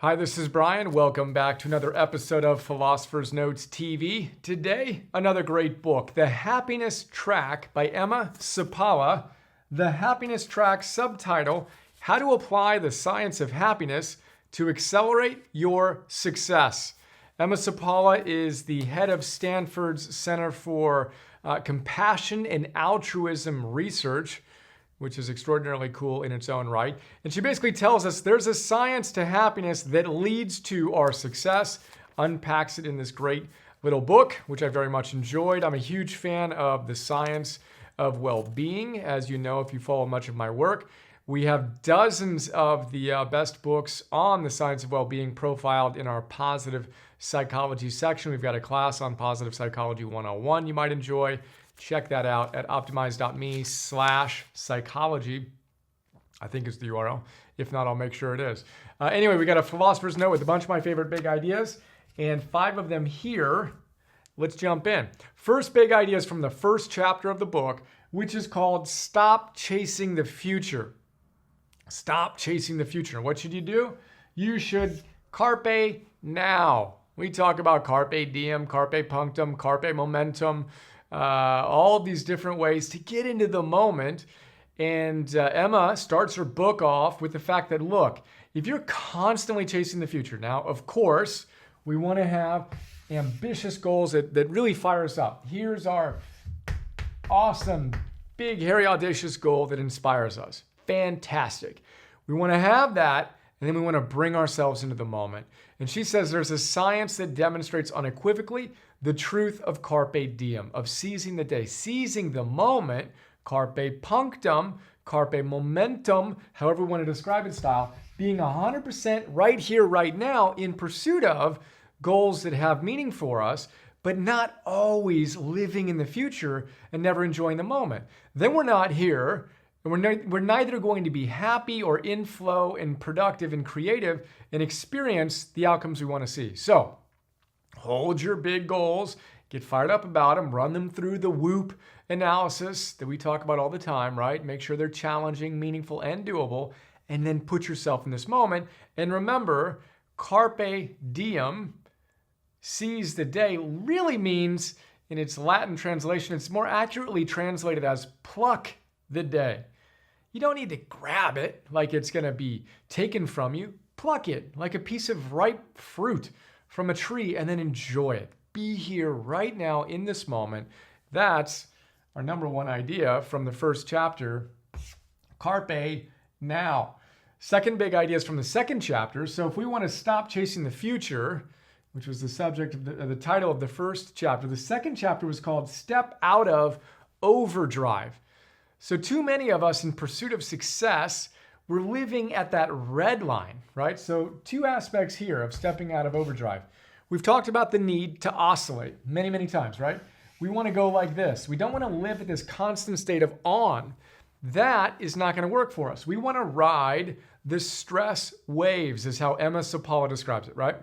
Hi, this is Brian. Welcome back to another episode of Philosophers Notes TV. Today, another great book, The Happiness Track by Emma Seppälä. The Happiness Track subtitle, How to Apply the Science of Happiness to Accelerate Your Success. Emma Seppälä is the head of Stanford's Center for Compassion and Altruism Research, which is extraordinarily cool in its own right. And she basically tells us there's a science to happiness that leads to our success, unpacks it in this great little book, which I very much enjoyed. I'm a huge fan of the science of well-being. As you know, if you follow much of my work, we have dozens of the best books on the science of well-being profiled in our positive psychology section. We've got a class on Positive Psychology 101 you might enjoy. Check that out at optimize.me/psychology. I think is the URL. If not, I'll make sure it is. Anyway, we got a philosopher's note with a bunch of my favorite big ideas and 5 of them here. Let's jump in. First big idea is from the first chapter of the book, which is called Stop Chasing the Future. Stop chasing the future. What should you do? You should carpe now. We talk about carpe diem, carpe punctum, carpe momentum, all of these different ways to get into the moment. And Emma starts her book off with the fact that, look, if you're constantly chasing the future, now, of course, we want to have ambitious goals that really fire us up. Here's our awesome, big, hairy, audacious goal that inspires us. Fantastic. We want to have that, and then we want to bring ourselves into the moment. And she says there's a science that demonstrates unequivocally the truth of carpe diem, of seizing the day, seizing the moment, carpe punctum, carpe momentum, however we want to describe it style, being 100% right here, right now, in pursuit of goals that have meaning for us, but not always living in the future and never enjoying the moment. Then we're not here, and we're neither going to be happy or in flow and productive and creative and experience the outcomes we want to see. So, hold your big goals, get fired up about them, run them through the WHOOP analysis that we talk about all the time, right? Make sure they're challenging, meaningful, and doable, and then put yourself in this moment. And remember, carpe diem, seize the day, really means, in its Latin translation, it's more accurately translated as pluck the day. You don't need to grab it like it's going to be taken from you. Pluck it like a piece of ripe fruit from a tree and then enjoy it. Be here right now in this moment. That's our number one idea from the first chapter, carpe now. Second big idea is from the second chapter. So if we want to stop chasing the future, which was the subject of the title of the first chapter, the second chapter was called Step Out of Overdrive. So too many of us in pursuit of success, we're living at that red line, right? So 2 aspects here of stepping out of overdrive. We've talked about the need to oscillate many, many times, right? We want to go like this. We don't want to live at this constant state of on. That is not going to work for us. We want to ride the stress waves, is how Emma Seppälä describes it, right?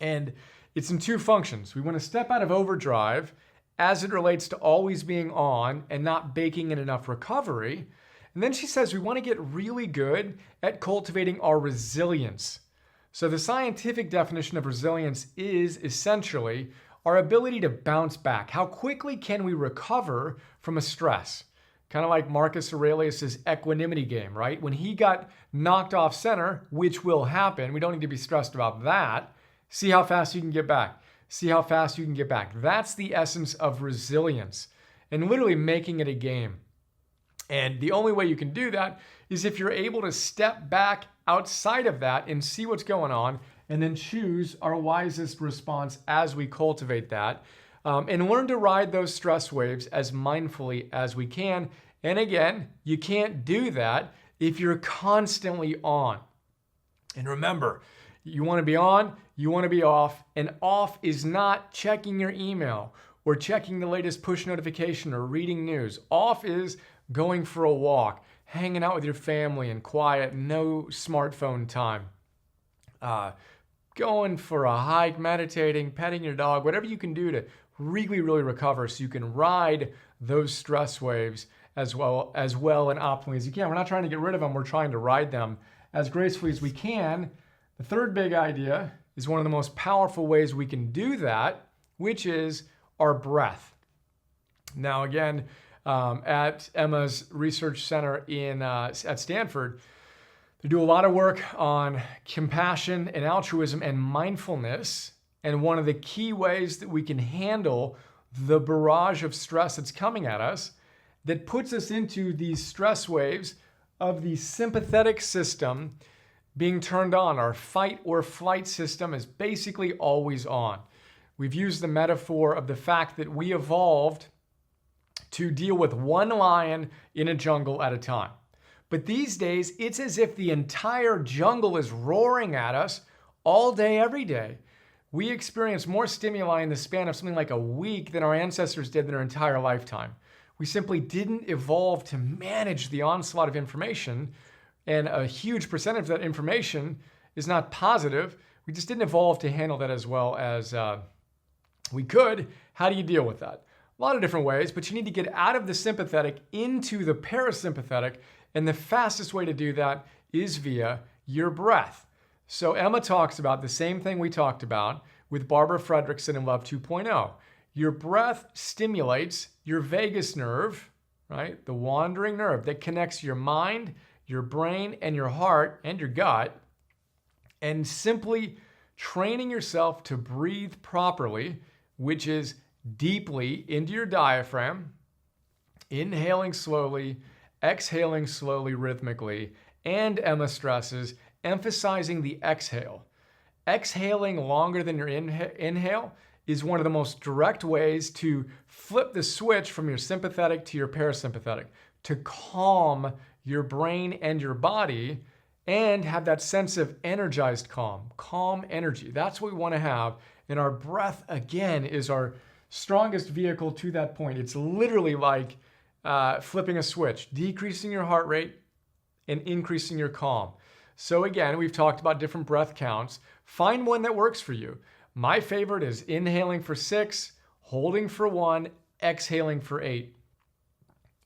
And it's in 2 functions. We want to step out of overdrive as it relates to always being on and not baking in enough recovery. And then she says we want to get really good at cultivating our resilience. So the scientific definition of resilience is essentially our ability to bounce back. How quickly can we recover from a stress? Kind of like Marcus Aurelius' equanimity game, right? When he got knocked off center, which will happen, we don't need to be stressed about that. See how fast you can get back. See how fast you can get back. That's the essence of resilience and literally making it a game. And the only way you can do that is if you're able to step back outside of that and see what's going on and then choose our wisest response as we cultivate that and learn to ride those stress waves as mindfully as we can. And again, you can't do that if you're constantly on. And remember, you want to be on, you want to be off, and off is not checking your email or checking the latest push notification or reading news. Off is going for a walk, hanging out with your family in quiet, no smartphone time, going for a hike, meditating, petting your dog, whatever you can do to really, really recover so you can ride those stress waves as well and optimally as you can. We're not trying to get rid of them. We're trying to ride them as gracefully as we can. The third big idea is one of the most powerful ways we can do that, which is our breath. Now, again, at Emma's research center at Stanford, they do a lot of work on compassion and altruism and mindfulness. And one of the key ways that we can handle the barrage of stress that's coming at us that puts us into these stress waves of the sympathetic system being turned on. Our fight or flight system is basically always on. We've used the metaphor of the fact that we evolved to deal with one lion in a jungle at a time. But these days, it's as if the entire jungle is roaring at us all day, every day. We experience more stimuli in the span of something like a week than our ancestors did in their entire lifetime. We simply didn't evolve to manage the onslaught of information, and a huge percentage of that information is not positive. We just didn't evolve to handle that as well as we could. How do you deal with that? A lot of different ways, but you need to get out of the sympathetic into the parasympathetic, and the fastest way to do that is via your breath. So Emma talks about the same thing we talked about with Barbara Fredrickson in Love 2.0. Your breath stimulates your vagus nerve, right? The wandering nerve that connects your mind, your brain, and your heart, and your gut. And simply training yourself to breathe properly, which is deeply into your diaphragm, inhaling slowly, exhaling slowly, rhythmically, and Emma stresses, emphasizing the exhale. Exhaling longer than your inhale is one of the most direct ways to flip the switch from your sympathetic to your parasympathetic, to calm your brain and your body and have that sense of energized calm energy. That's what we want to have. And our breath, again, is our strongest vehicle to that point. It's literally like flipping a switch, decreasing your heart rate and increasing your calm. So again, we've talked about different breath counts. Find one that works for you. My favorite is inhaling for 6, holding for 1, exhaling for 8.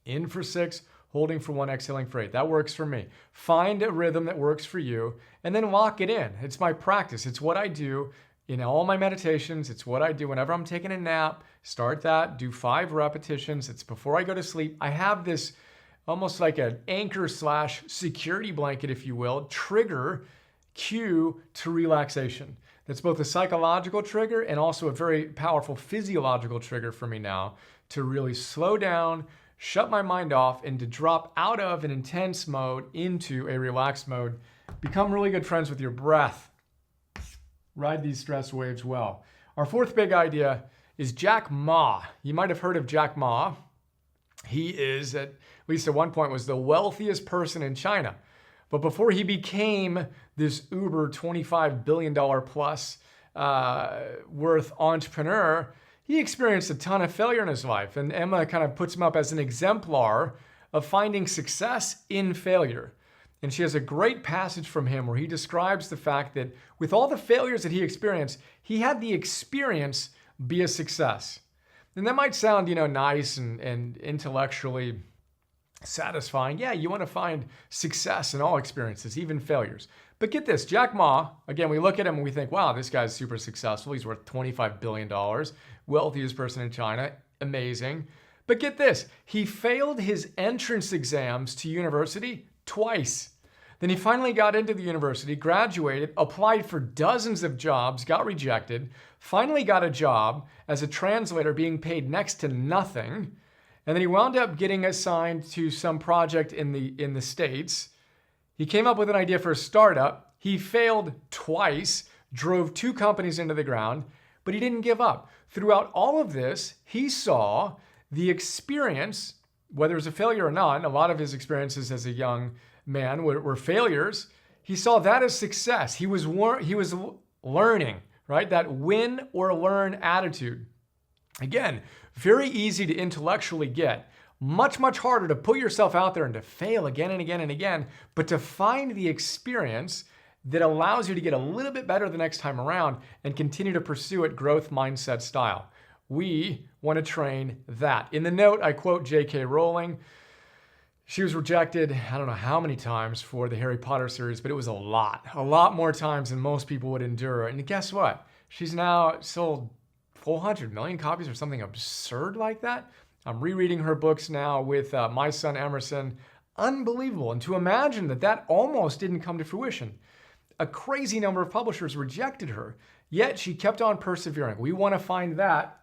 In for 6, holding for 1, exhaling for 8. That works for me. Find a rhythm that works for you and then lock it in. It's my practice. It's what I do in all my meditations. It's what I do whenever I'm taking a nap. Start that, do 5 repetitions. It's before I go to sleep. I have this almost like an anchor / security blanket, if you will, trigger cue to relaxation. That's both a psychological trigger and also a very powerful physiological trigger for me now to really slow down, shut my mind off, and to drop out of an intense mode into a relaxed mode. Become really good friends with your breath. Ride these stress waves well. Our fourth big idea is Jack Ma. You might have heard of Jack Ma. He is, at least at one point, was the wealthiest person in China. But before he became this uber $25 billion plus worth entrepreneur, he experienced a ton of failure in his life. And Emma kind of puts him up as an exemplar of finding success in failure. And she has a great passage from him where he describes the fact that with all the failures that he experienced, he had the experience be a success. And that might sound, nice and intellectually satisfying. Yeah, you want to find success in all experiences, even failures. But get this, Jack Ma, again, we look at him and we think, wow, this guy's super successful. He's worth $25 billion, wealthiest person in China, amazing. But get this, he failed his entrance exams to university twice. Then he finally got into the university, graduated, applied for dozens of jobs, got rejected, finally got a job as a translator being paid next to nothing. And then he wound up getting assigned to some project in the States. He came up with an idea for a startup. He failed twice, drove 2 companies into the ground, but he didn't give up. Throughout all of this, he saw the experience, whether it was a failure or not, a lot of his experiences as a young man were failures. He saw that as success. He was learning, right? That win or learn attitude. Again, very easy to intellectually get. Much, much harder to put yourself out there and to fail again and again and again, but to find the experience that allows you to get a little bit better the next time around and continue to pursue it growth mindset style. We want to train that. In the note, I quote J.K. Rowling. She was rejected, I don't know how many times for the Harry Potter series, but it was a lot more times than most people would endure. And guess what? She's now sold 400 million copies or something absurd like that. I'm rereading her books now with my son Emerson. Unbelievable. And to imagine that almost didn't come to fruition. A crazy number of publishers rejected her, yet she kept on persevering. We want to find that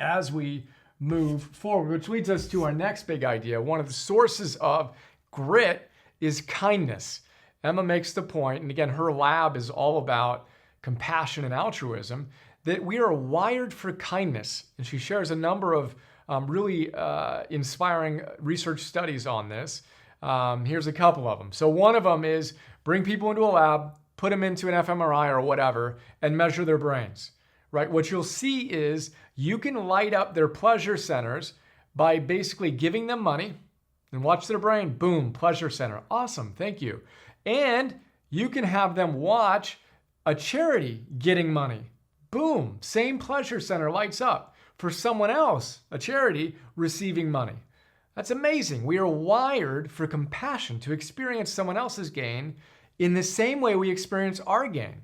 as we move forward, which leads us to our next big idea. One of the sources of grit is kindness. Emma makes the point, and again, her lab is all about compassion and altruism, that we are wired for kindness. And she shares a number of really inspiring research studies on this. Here's a couple of them. So one of them is bring people into a lab, put them into an fMRI or whatever, and measure their brains. Right? What you'll see is you can light up their pleasure centers by basically giving them money and watch their brain, boom, pleasure center. Awesome, thank you. And you can have them watch a charity getting money. Boom, same pleasure center lights up for someone else, a charity receiving money. That's amazing. We are wired for compassion to experience someone else's gain in the same way we experience our gain.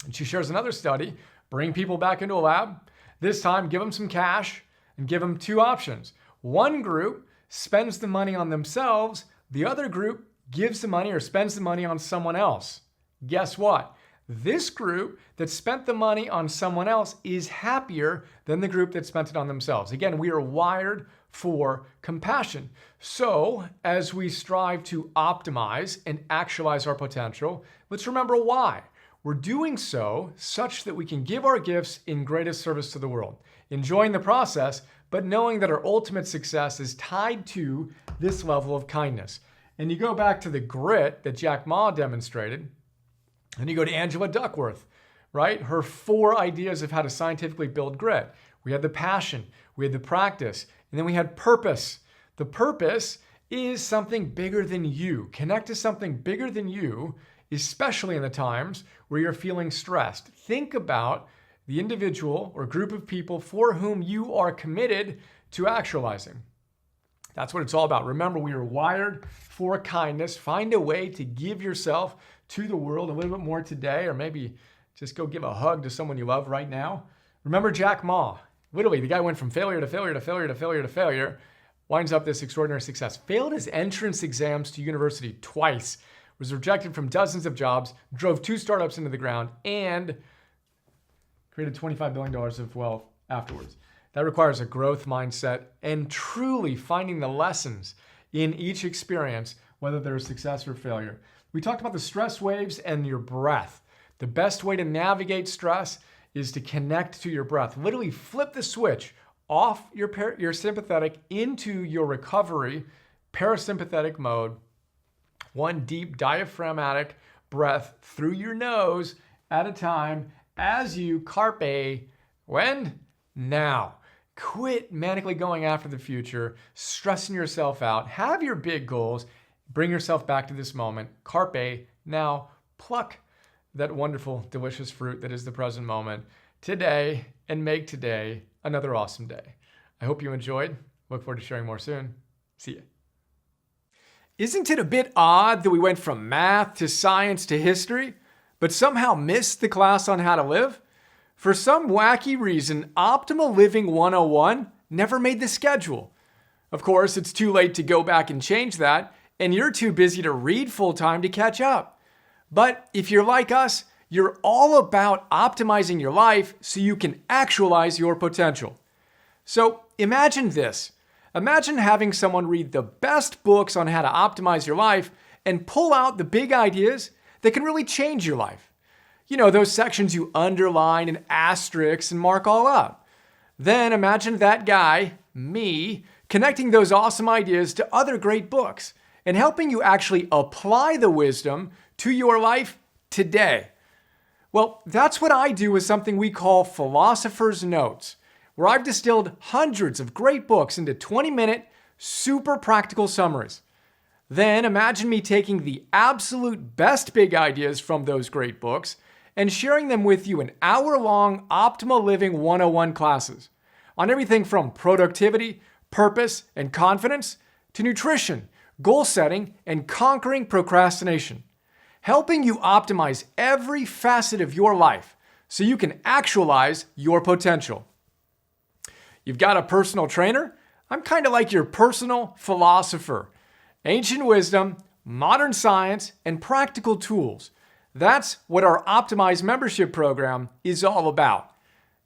And she shares another study. Bring people back into a lab. This time, give them some cash and give them two options. One group spends the money on themselves. The other group gives the money or spends the money on someone else. Guess what? This group that spent the money on someone else is happier than the group that spent it on themselves. Again, we are wired for compassion. So, as we strive to optimize and actualize our potential, let's remember why. We're doing so such that we can give our gifts in greatest service to the world, enjoying the process, but knowing that our ultimate success is tied to this level of kindness. And you go back to the grit that Jack Ma demonstrated, and you go to Angela Duckworth, right? Her 4 ideas of how to scientifically build grit. We had the passion, we had the practice, and then we had purpose. The purpose is something bigger than you. Connect to something bigger than you, especially in the times where you're feeling stressed. Think about the individual or group of people for whom you are committed to actualizing. That's what it's all about. Remember, we are wired for kindness. Find a way to give yourself to the world a little bit more today, or maybe just go give a hug to someone you love right now. Remember Jack Ma. Literally, the guy went from failure to failure to failure to failure to failure, winds up this extraordinary success. Failed his entrance exams to university twice, was rejected from dozens of jobs, drove 2 startups into the ground, and created $25 billion of wealth afterwards. That requires a growth mindset and truly finding the lessons in each experience, whether there's success or failure. We talked about the stress waves and your breath. The best way to navigate stress is to connect to your breath. Literally flip the switch off your sympathetic into your recovery parasympathetic mode. One deep diaphragmatic breath through your nose at a time as you carpe when? Now. Quit manically going after the future, stressing yourself out. Have your big goals. Bring yourself back to this moment. Carpe now. Pluck that wonderful, delicious fruit that is the present moment today and make today another awesome day. I hope you enjoyed. Look forward to sharing more soon. See ya. Isn't it a bit odd that we went from math to science to history, but somehow missed the class on how to live? For some wacky reason, Optimal Living 101 never made the schedule. Of course, it's too late to go back and change that, and you're too busy to read full-time to catch up. But if you're like us, you're all about optimizing your life so you can actualize your potential. So imagine this. Imagine having someone read the best books on how to optimize your life and pull out the big ideas that can really change your life. You know, those sections you underline and asterisks and mark all out. Then imagine that guy, me, connecting those awesome ideas to other great books and helping you actually apply the wisdom to your life today. Well, that's what I do with something we call Philosophers Notes, where I've distilled hundreds of great books into 20-minute, super practical summaries. Then imagine me taking the absolute best big ideas from those great books and sharing them with you in hour-long Optimal Living 101 classes on everything from productivity, purpose, and confidence to nutrition, goal setting, and conquering procrastination, helping you optimize every facet of your life so you can actualize your potential. You've got a personal trainer? I'm kind of like your personal philosopher. Ancient wisdom, modern science, and practical tools. That's what our Optimize membership program is all about.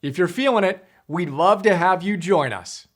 If you're feeling it, we'd love to have you join us.